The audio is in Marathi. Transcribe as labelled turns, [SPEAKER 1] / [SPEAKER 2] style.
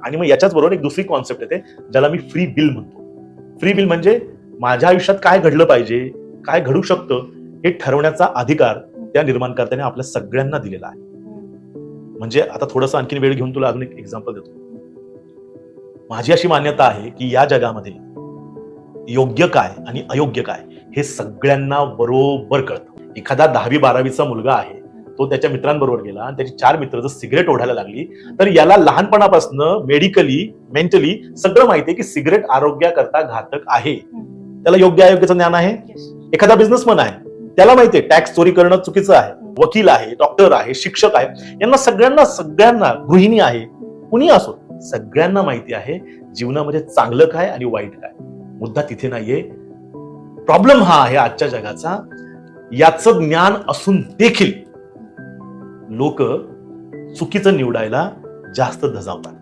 [SPEAKER 1] आणि मग याच्याच बरोबर एक दुसरी कॉन्सेप्ट येते ज्याला मी फ्री विल म्हणतो. फ्री विल म्हणजे माझ्या आयुष्यात काय घडलं पाहिजे, काय घडू शकतं हे ठरवण्याचा अधिकार त्या निर्माणकर्त्याने आपल्या सगळ्यांना दिलेला आहे. म्हणजे आता थोडंसं आणखी वेळ घेऊन तुला अजून एक एक्झाम्पल देतो. माझी अशी मान्यता आहे की या जगामध्ये योग्य काय आणि अयोग्य काय हे सगळ्यांना बरोबर कळतं. एखादा 10वी-12वीचा मुलगा आहे, तो त्याच्या मित्रांबरोबर गेला आणि त्याची 4 मित्र जर सिगरेट ओढायला लागली तर याला लहानपणापासून मेडिकली मेंटली सगळं माहितीये की सिगरेट आरोग्याकरता घातक आहे. त्याला योग्य अयोग्याचं ज्ञान आहे. एखादा बिझनेसमन आहे, त्याला माहितीये टॅक्स चोरी करणं चुकीचं आहे. वकील आहे, डॉक्टर आहे, शिक्षक आहे, यांना सगळ्यांना गृहिणी आहे, कुणी असो, सगळ्यांना माहिती आहे जीवनामध्ये चांगलं काय आणि वाईट काय. मुद्दा तिथे नाहीये. प्रॉब्लेम हा आहे आजच्या जगाचा, याचं ज्ञान असून देखील लोक चुकीचं निवडायला जास्त धजावतात.